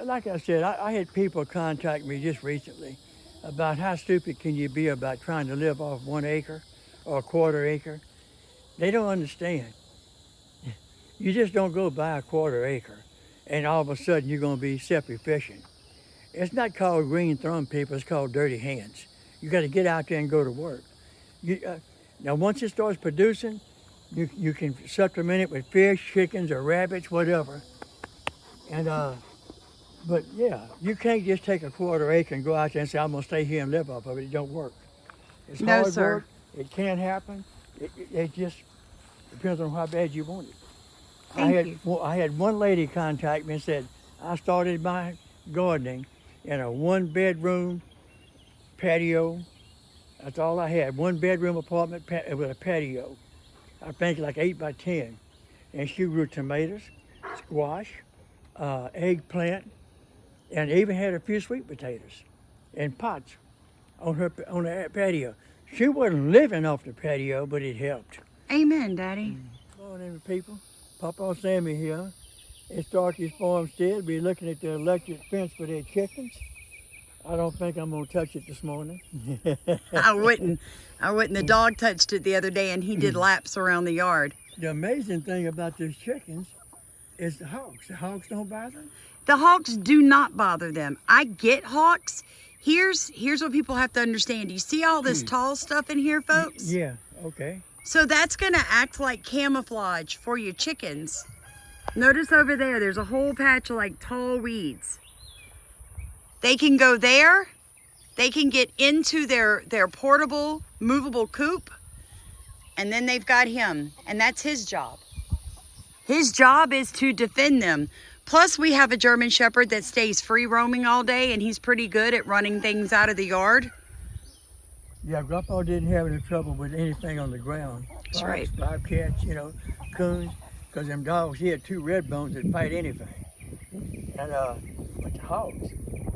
like I said, I had people contact me just recently about how stupid can you be about trying to live off 1 acre or a quarter acre. They don't understand. You just don't go buy a quarter acre and all of a sudden you're going to be self-efficient. It's not called green thumb, people. It's called dirty hands. You got to get out there and go to work. Now, once it starts producing, you can supplement it with fish, chickens, or rabbits, whatever. And but yeah, you can't just take a quarter acre and go out there and say, I'm going to stay here and live off of it. It don't work. It's No, hard sir. work. It can happen. It just depends on how bad you want it. Thank you. Well, I had one lady contact me and said, I started my gardening in a 1-bedroom patio. That's all I had. 1-bedroom apartment with a patio. I think like 8 by 10. And she grew tomatoes, squash, eggplant, and even had a few sweet potatoes in pots on the patio. She wasn't living off the patio, but it helped. Amen, Daddy. Morning, people. Pawpaw Sammy here. It's Starkey's Farmstead. We're looking at the electric fence for their chickens. I don't think I'm gonna touch it this morning. I wouldn't. The dog touched it the other day and he did laps around the yard. The amazing thing about these chickens is the hawks. The hawks don't bother them. The hawks do not bother them. I get hawks. Here's what people have to understand. You see all this tall stuff in here, folks? Yeah, okay. So that's gonna act like camouflage for your chickens. Notice over there, there's a whole patch of like tall weeds. They can go there. They can get into their portable, movable coop. And then they've got him, and that's his job. His job is to defend them. Plus, we have a German Shepherd that stays free roaming all day, and he's pretty good at running things out of the yard. Yeah, Grandpa didn't have any trouble with anything on the ground. That's right. Bobcats, coons, because them dogs, he had 2 red bones that fight anything. And with the hogs.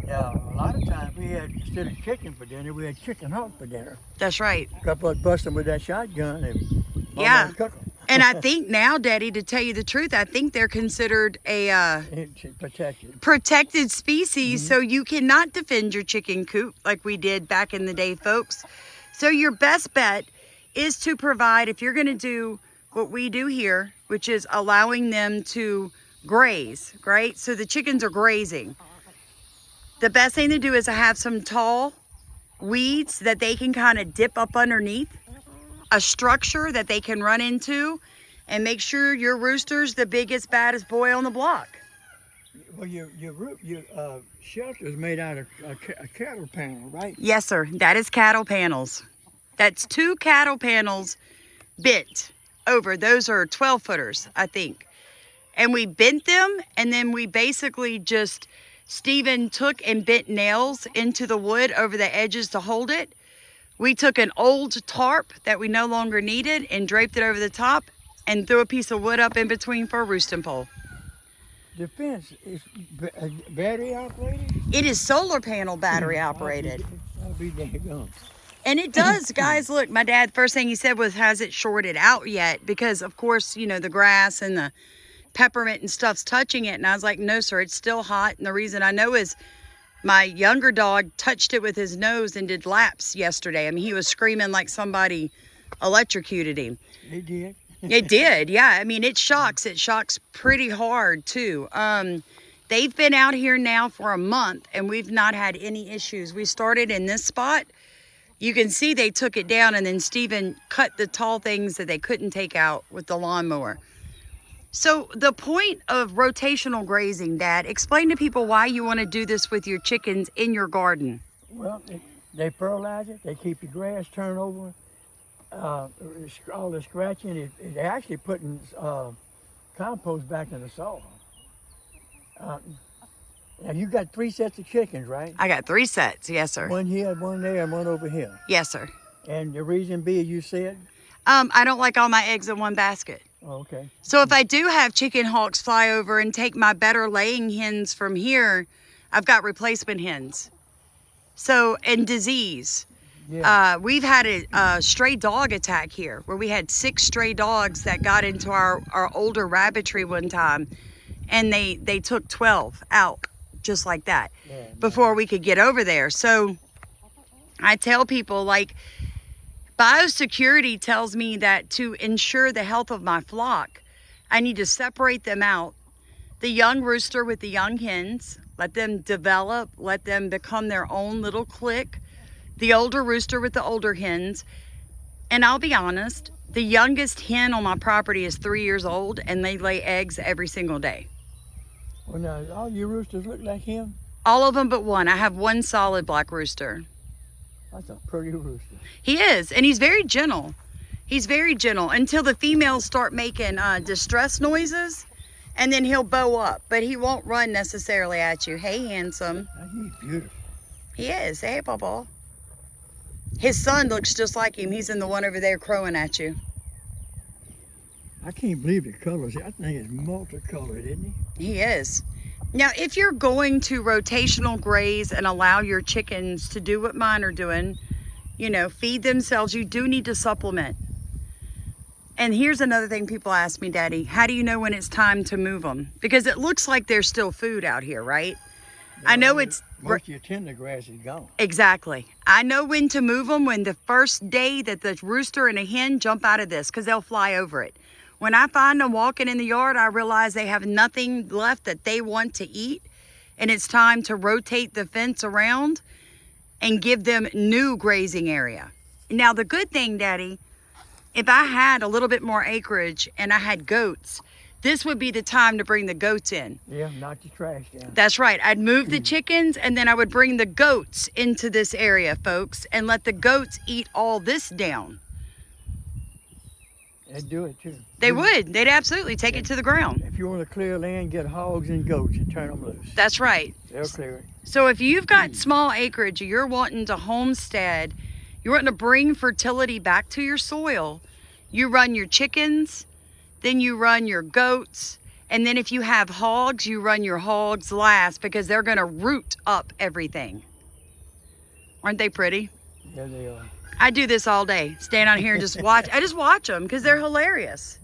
Now, a lot of times we had, instead of chicken for dinner, we had chicken hawk for dinner. That's right. Grandpa bust them with that shotgun and Yeah. cook them. And I think now, Daddy, to tell you the truth, I think they're considered a protected species. So you cannot defend your chicken coop like we did back in the day, folks. So your best bet is to provide, if you're going to do what we do here, which is allowing them to graze, right? So the chickens are grazing. The best thing to do is to have some tall weeds that they can kind of dip up underneath, a structure that they can run into, and make sure your rooster's the biggest, baddest boy on the block. Well, your shelter is made out of a cattle panel, right? Yes, sir. That is cattle panels. That's 2 cattle panels bent over. Those are 12-footers, I think. And we bent them, and then we basically just, Stephen took and bent nails into the wood over the edges to hold it. We took an old tarp that we no longer needed and draped it over the top and threw a piece of wood up in between for a roosting pole. The fence is battery operated? It is solar panel battery operated. I'll be daggone. And it does, guys. Look, my dad, first thing he said was, has it shorted out yet? Because, of course, the grass and the peppermint and stuff's touching it. And I was like, no, sir, it's still hot. And the reason I know is my younger dog touched it with his nose and did laps yesterday. I mean, he was screaming like somebody electrocuted him. They did? It did, yeah. I mean, it shocks. It shocks pretty hard, too. They've been out here now for a month, and we've not had any issues. We started in this spot. You can see they took it down, and then Stephen cut the tall things that they couldn't take out with the lawnmower. So the point of rotational grazing, Dad, explain to people why you want to do this with your chickens in your garden. Well, they fertilize it. They keep the grass turned over. All the scratching, it actually putting compost back in the soil. Now you got 3 sets of chickens, right? I got 3 sets, yes, sir. One here, one there, and one over here. Yes, sir. And the reason being, you said? I don't like all my eggs in one basket. Oh, okay. So if I do have chicken hawks fly over and take my better laying hens from here, I've got replacement hens. So, and disease. Yeah. We've had a stray dog attack here where we had 6 stray dogs that got into our older rabbitry one time, and they took 12 out just like that Yeah, before we could get over there. So I tell people, like, biosecurity tells me that to ensure the health of my flock, I need to separate them out. The young rooster with the young hens, let them develop, let them become their own little clique. The older rooster with the older hens. And I'll be honest, the youngest hen on my property is 3 years old, and they lay eggs every single day. Well, now, all your roosters look like him? All of them but one. I have one solid black rooster. That's a pretty rooster. He is, and he's very gentle. He's very gentle until the females start making distress noises, and then he'll bow up, but he won't run necessarily at you. Hey, handsome. He's beautiful. He is. Hey, Pawpaw. His son looks just like him. He's in the one over there crowing at you. I can't believe the colors. I think it's multicolored, isn't he? He is. Now, if you're going to rotational graze and allow your chickens to do what mine are doing, you know, feed themselves, you do need to supplement. And here's another thing people ask me, Daddy, how do you know when it's time to move them? Because it looks like there's still food out here, right? I know it's... Most of your tender grass is gone. Exactly. I know when to move them when the first day that the rooster and a hen jump out of this, because they'll fly over it. When I find them walking in the yard, I realize they have nothing left that they want to eat, and it's time to rotate the fence around and give them new grazing area. Now, the good thing, Daddy, if I had a little bit more acreage and I had goats, this would be the time to bring the goats in. Yeah, knock the trash down. That's right. I'd move the chickens, and then I would bring the goats into this area, folks, and let the goats eat all this down. They'd do it too. They would. They'd absolutely take it to the ground. If you want to clear land, get hogs and goats and turn them loose. That's right. They'll clear it. So if you've got small acreage, you're wanting to homestead, you're wanting to bring fertility back to your soil, you run your chickens, then you run your goats, and then if you have hogs, you run your hogs last because they're going to root up everything. Aren't they pretty? Yeah, they are. I do this all day. Stand out here and just watch. I just watch them because they're hilarious.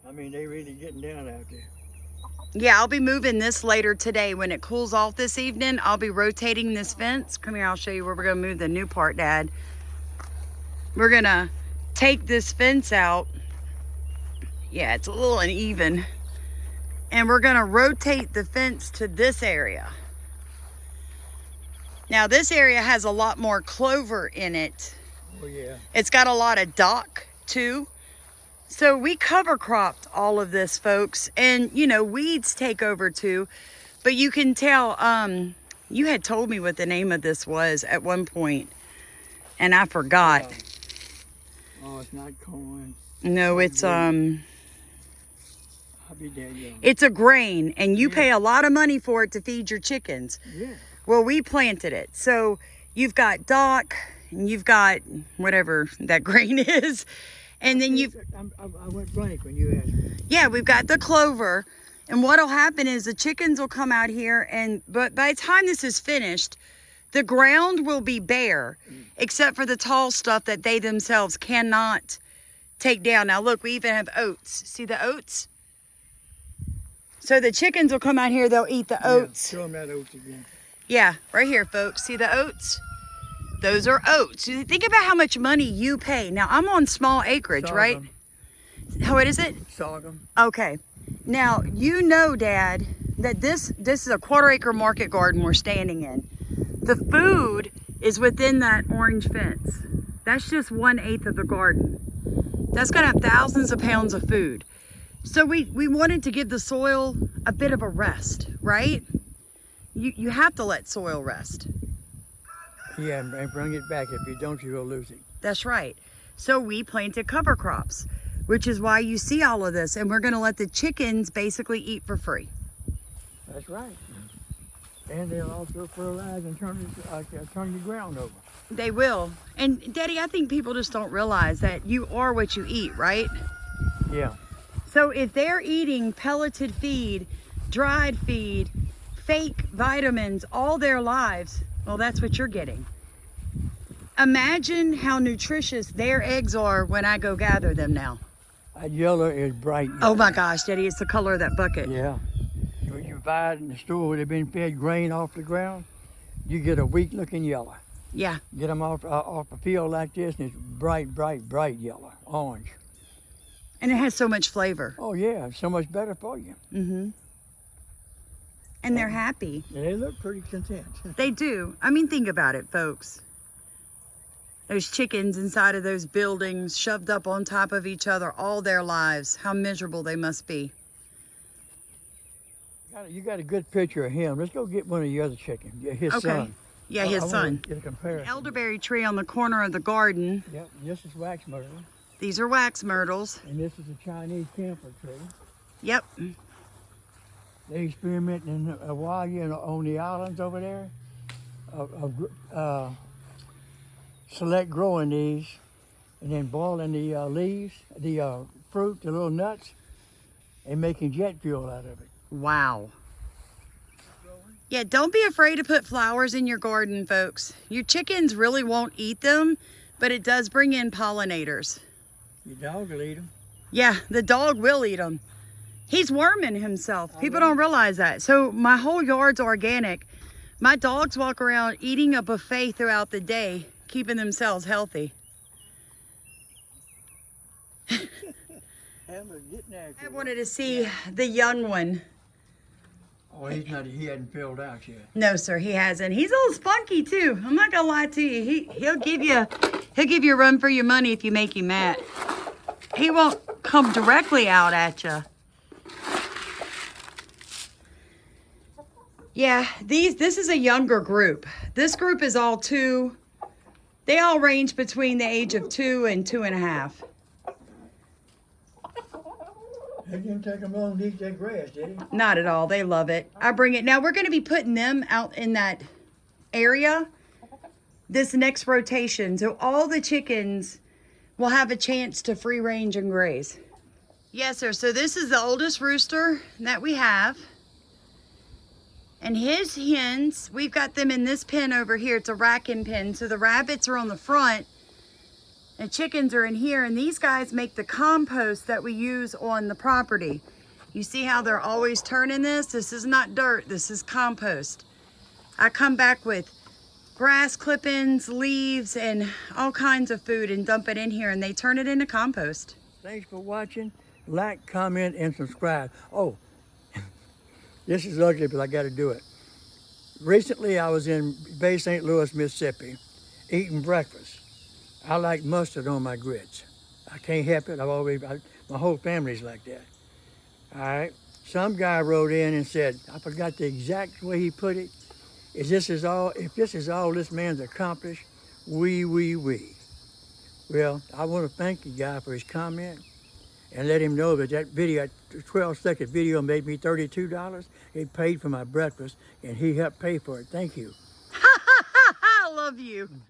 I mean, they really getting down out there. Yeah, I'll be moving this later today. When it cools off this evening, I'll be rotating this fence. Come here, I'll show you where we're going to move the new part, Dad. We're going to take this fence out. Yeah, it's a little uneven. And we're going to rotate the fence to this area. Now, this area has a lot more clover in it. Oh, yeah. It's got a lot of dock, too. So we cover cropped all of this, folks. And, you know, weeds take over, too. But you can tell, you had told me what the name of this was at one point, and I forgot. Oh, it's not corn. No, it's, I'll be dead young. it's a grain, and you pay a lot of money for it to feed your chickens. Yeah. Well, we planted it. So you've got dock, and you've got whatever that grain is. And then you've... I went blank when you asked me. Yeah, we've got the clover. And what'll happen is the chickens will come out here, but by the time this is finished, the ground will be bare, except for the tall stuff that they themselves cannot take down. Now look, we even have oats. See the oats? So the chickens will come out here, they'll eat the oats. Show them that oats again. Yeah, right here, folks. See the oats? Those are oats. Think about how much money you pay. Now, I'm on small acreage, right? What is it? Sorghum. Okay. Now, you know, Dad, that this is a 1/4 acre market garden we're standing in. The food is within that orange fence. That's just 1/8 of the garden. That's going to have thousands of pounds of food. So we wanted to give the soil a bit of a rest, right? You have to let soil rest. Yeah, and bring it back. If you don't, you'll lose it. That's right. So we planted cover crops, which is why you see all of this. And we're going to let the chickens basically eat for free. That's right. And they'll also fertilize and turn the ground over. They will. And Daddy, I think people just don't realize that you are what you eat, right? Yeah. So if they're eating pelleted feed, dried feed, fake vitamins all their lives, well, that's what you're getting. Imagine how nutritious their eggs are when I go gather them now. That yellow is bright. Oh my gosh, Daddy, it's the color of that bucket. Yeah. You buy it in the store where they've been fed grain off the ground, you get a weak-looking yellow. Yeah. Get them off a field like this, and it's bright, bright, bright yellow, orange. And it has so much flavor. Oh yeah, it's so much better for you. Mm-hmm. And they're happy. They look pretty content. They do. I mean, think about it, folks. Those chickens inside of those buildings, shoved up on top of each other all their lives. How miserable they must be. You got a good picture of him. Let's go get one of the other chickens. Yeah, his son. Yeah, his son. Get a comparison. Elderberry tree on the corner of the garden. Yep, this is wax myrtle. These are wax myrtles. And this is a Chinese camphor tree. Yep. They experimenting in Hawaii and on the islands over there of select growing these and then boiling the leaves, the fruit, the little nuts, and making jet fuel out of it. Wow. Yeah, don't be afraid to put flowers in your garden, folks. Your chickens really won't eat them, but it does bring in pollinators. Your dog will eat them. Yeah, the dog will eat them. He's worming himself. People don't realize that. So my whole yard's organic. My dogs walk around eating a buffet throughout the day, keeping themselves healthy. I wanted to see the young one. Oh, he hadn't filled out yet. No, sir, he hasn't. He's a little spunky too. I'm not gonna lie to you. He'll give you a run for your money if you make him mad. He won't come directly out at you. Yeah, this is a younger group. This group is they all range between the age of 2 and 2.5. They didn't take them long to eat that grass, did he? Not at all. They love it. I bring it. Now, we're going to be putting them out in that area this next rotation. So all the chickens will have a chance to free range and graze. Yes, sir. So this is the oldest rooster that we have. And his hens, we've got them in this pen over here. It's a racking pen. So the rabbits are on the front. The chickens are in here, and these guys make the compost that we use on the property. You see how they're always turning this? This is not dirt, this is compost. I come back with grass clippings, leaves, and all kinds of food and dump it in here, and they turn it into compost. Thanks for watching. Like, comment, and subscribe. Oh, this is ugly, but I got to do it. Recently, I was in Bay St. Louis, Mississippi, eating breakfast. I like mustard on my grits. I can't help it. My whole family's like that. All right. Some guy wrote in and said, I forgot the exact way he put it. If this is all this man's accomplished, we. Well, I want to thank the guy for his comment and let him know that video, 12-second video, made me $32. It paid for my breakfast, and he helped pay for it. Thank you. I love you.